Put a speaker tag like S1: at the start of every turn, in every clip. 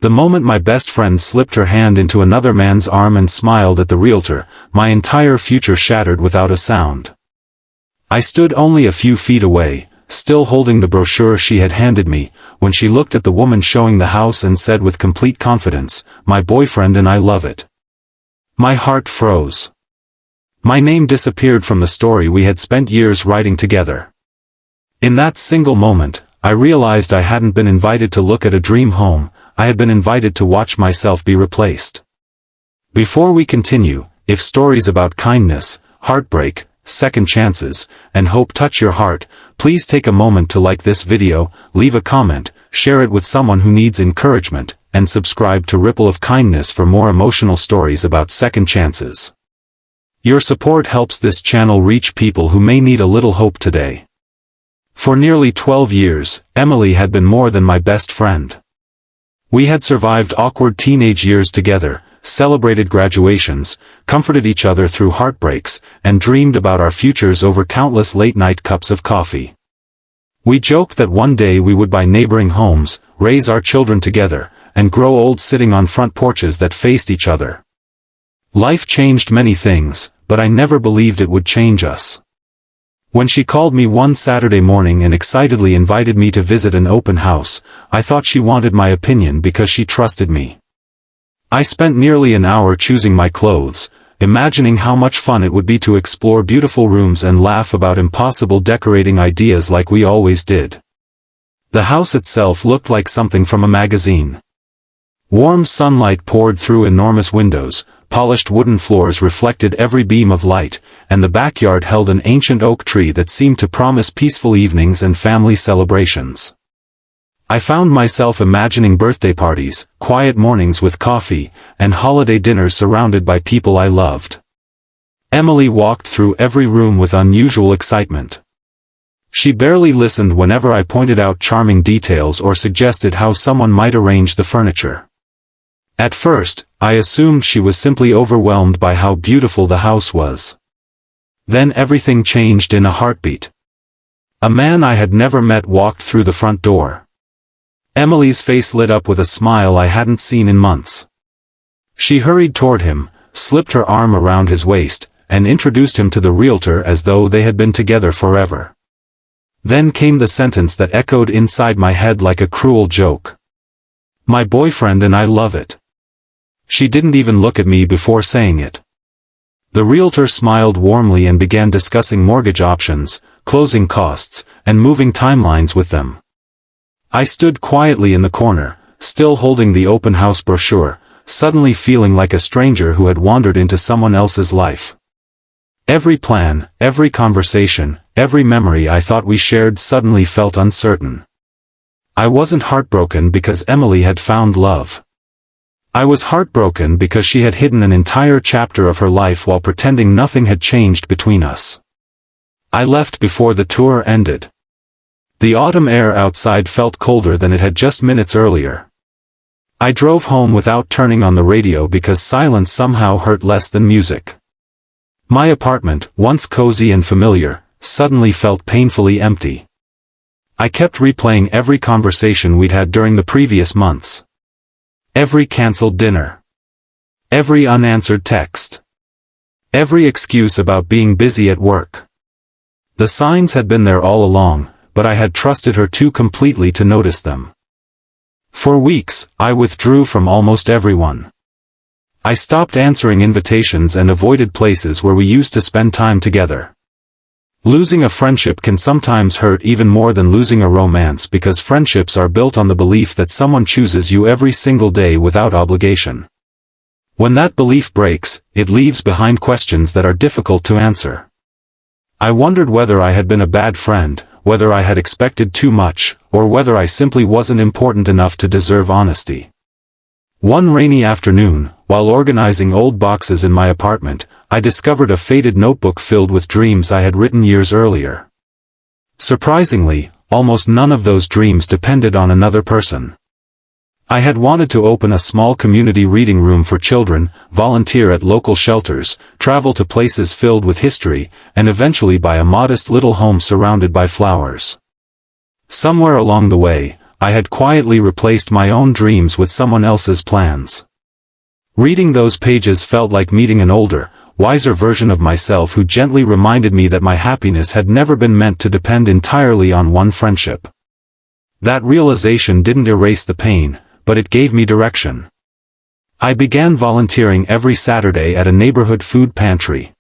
S1: The moment my best friend slipped her hand into another man's arm and smiled at the realtor, my entire future shattered without a sound. I stood only a few feet away, still holding the brochure she had handed me, when she looked at the woman showing the house and said with complete confidence, "My boyfriend and I love it." My heart froze. My name disappeared from the story we had spent years writing together. In that single moment, I realized I hadn't been invited to look at a dream home, I had been invited to watch myself be replaced. Before we continue, if stories about kindness, heartbreak, second chances, and hope touch your heart, please take a moment to like this video, leave a comment, share it with someone who needs encouragement, and subscribe to Ripple of Kindness for more emotional stories about second chances. Your support helps this channel reach people who may need a little hope today. For nearly 12 years, Emily had been more than my best friend. We had survived awkward teenage years together, celebrated graduations, comforted each other through heartbreaks, and dreamed about our futures over countless late-night cups of coffee. We joked that one day we would buy neighboring homes, raise our children together, and grow old sitting on front porches that faced each other. Life changed many things, but I never believed it would change us. When she called me one Saturday morning and excitedly invited me to visit an open house, I thought she wanted my opinion because she trusted me. I spent nearly an hour choosing my clothes, imagining how much fun it would be to explore beautiful rooms and laugh about impossible decorating ideas like we always did. The house itself looked like something from a magazine. Warm sunlight poured through enormous windows, polished wooden floors reflected every beam of light, and the backyard held an ancient oak tree that seemed to promise peaceful evenings and family celebrations. I found myself imagining birthday parties, quiet mornings with coffee, and holiday dinners surrounded by people I loved. Emily walked through every room with unusual excitement. She barely listened whenever I pointed out charming details or suggested how someone might arrange the furniture. At first, I assumed she was simply overwhelmed by how beautiful the house was. Then everything changed in a heartbeat. A man I had never met walked through the front door. Emily's face lit up with a smile I hadn't seen in months. She hurried toward him, slipped her arm around his waist, and introduced him to the realtor as though they had been together forever. Then came the sentence that echoed inside my head like a cruel joke. "My boyfriend and I love it." She didn't even look at me before saying it. The realtor smiled warmly and began discussing mortgage options, closing costs, and moving timelines with them. I stood quietly in the corner, still holding the open house brochure, suddenly feeling like a stranger who had wandered into someone else's life. Every plan, every conversation, every memory I thought we shared suddenly felt uncertain. I wasn't heartbroken because Emily had found love. I was heartbroken because she had hidden an entire chapter of her life while pretending nothing had changed between us. I left before the tour ended. The autumn air outside felt colder than it had just minutes earlier. I drove home without turning on the radio because silence somehow hurt less than music. My apartment, once cozy and familiar, suddenly felt painfully empty. I kept replaying every conversation we'd had during the previous months. Every canceled dinner. Every unanswered text. Every excuse about being busy at work. The signs had been there all along, but I had trusted her too completely to notice them. For weeks, I withdrew from almost everyone. I stopped answering invitations and avoided places where we used to spend time together. Losing a friendship can sometimes hurt even more than losing a romance because friendships are built on the belief that someone chooses you every single day without obligation. When that belief breaks, it leaves behind questions that are difficult to answer. I wondered whether I had been a bad friend, whether I had expected too much, or whether I simply wasn't important enough to deserve honesty. One rainy afternoon, while organizing old boxes in my apartment, I discovered a faded notebook filled with dreams I had written years earlier. Surprisingly, almost none of those dreams depended on another person. I had wanted to open a small community reading room for children, volunteer at local shelters, travel to places filled with history, and eventually buy a modest little home surrounded by flowers. Somewhere along the way, I had quietly replaced my own dreams with someone else's plans. Reading those pages felt like meeting an older, wiser version of myself who gently reminded me that my happiness had never been meant to depend entirely on one friendship. That realization didn't erase the pain, but it gave me direction. I began volunteering every Saturday at a neighborhood food pantry.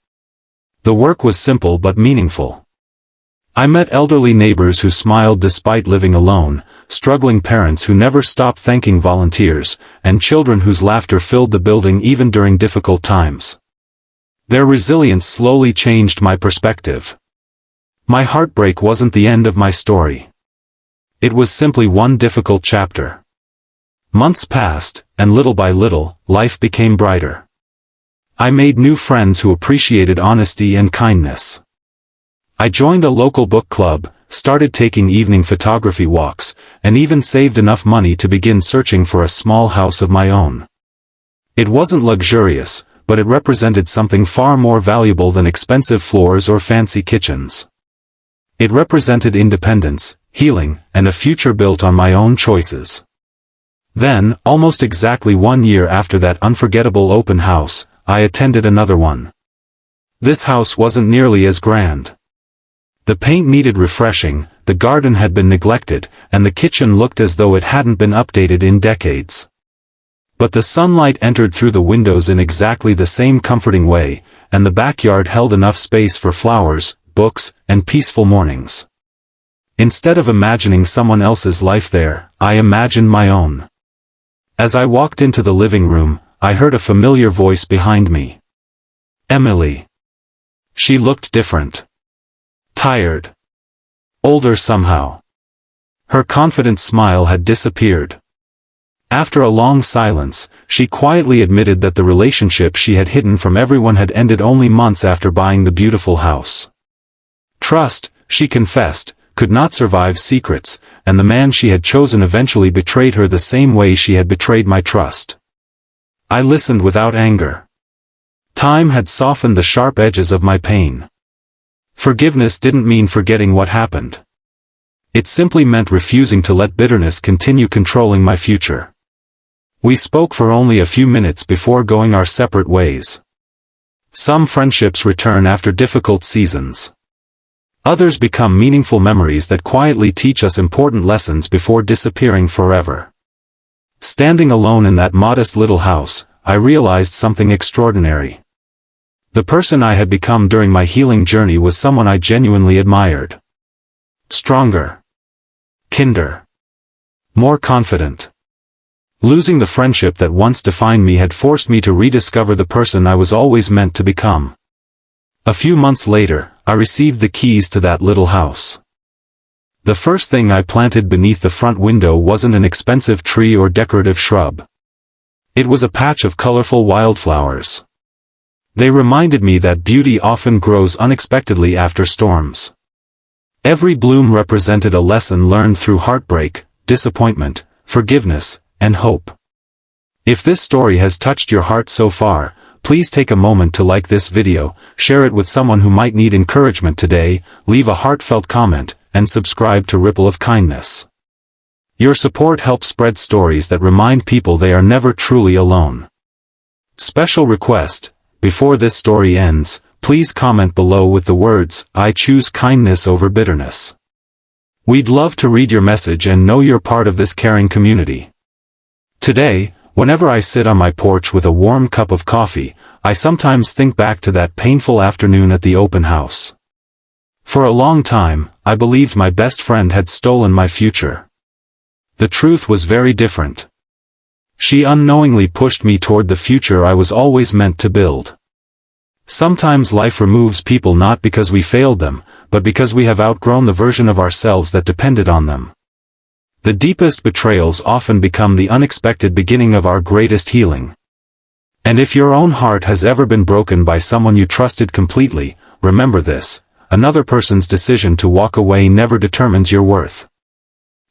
S1: The work was simple but meaningful. I met elderly neighbors who smiled despite living alone, struggling parents who never stopped thanking volunteers, and children whose laughter filled the building even during difficult times. Their resilience slowly changed my perspective. My heartbreak wasn't the end of my story. It was simply one difficult chapter. Months passed, and little by little, life became brighter. I made new friends who appreciated honesty and kindness. I joined a local book club, started taking evening photography walks, and even saved enough money to begin searching for a small house of my own. It wasn't luxurious, but it represented something far more valuable than expensive floors or fancy kitchens. It represented independence, healing, and a future built on my own choices. Then, almost exactly 1 year after that unforgettable open house, I attended another one. This house wasn't nearly as grand. The paint needed refreshing, the garden had been neglected, and the kitchen looked as though it hadn't been updated in decades. But the sunlight entered through the windows in exactly the same comforting way, and the backyard held enough space for flowers, books, and peaceful mornings. Instead of imagining someone else's life there, I imagined my own. As I walked into the living room, I heard a familiar voice behind me. Emily. She looked different. Tired. Older somehow. Her confident smile had disappeared. After a long silence, she quietly admitted that the relationship she had hidden from everyone had ended only months after buying the beautiful house. Trust, she confessed, could not survive secrets, and the man she had chosen eventually betrayed her the same way she had betrayed my trust. I listened without anger. Time had softened the sharp edges of my pain. Forgiveness didn't mean forgetting what happened. It simply meant refusing to let bitterness continue controlling my future. We spoke for only a few minutes before going our separate ways. Some friendships return after difficult seasons. Others become meaningful memories that quietly teach us important lessons before disappearing forever. Standing alone in that modest little house, I realized something extraordinary. The person I had become during my healing journey was someone I genuinely admired. Stronger. Kinder. More confident. Losing the friendship that once defined me had forced me to rediscover the person I was always meant to become. A few months later, I received the keys to that little house. The first thing I planted beneath the front window wasn't an expensive tree or decorative shrub. It was a patch of colorful wildflowers. They reminded me that beauty often grows unexpectedly after storms. Every bloom represented a lesson learned through heartbreak, disappointment, forgiveness, and hope. If this story has touched your heart so far, please take a moment to like this video, share it with someone who might need encouragement today, leave a heartfelt comment, and subscribe to Ripple of Kindness. Your support helps spread stories that remind people they are never truly alone. Special request: before this story ends, please comment below with the words, "I choose kindness over bitterness." We'd love to read your message and know you're part of this caring community. Today, whenever I sit on my porch with a warm cup of coffee, I sometimes think back to that painful afternoon at the open house. For a long time, I believed my best friend had stolen my future. The truth was very different. She unknowingly pushed me toward the future I was always meant to build. Sometimes life removes people not because we failed them, but because we have outgrown the version of ourselves that depended on them. The deepest betrayals often become the unexpected beginning of our greatest healing. And if your own heart has ever been broken by someone you trusted completely, remember this: another person's decision to walk away never determines your worth.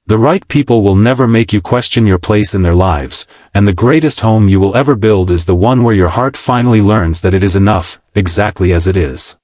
S1: The right people will never make you question your place in their lives, and the greatest home you will ever build is the one where your heart finally learns that it is enough, exactly as it is.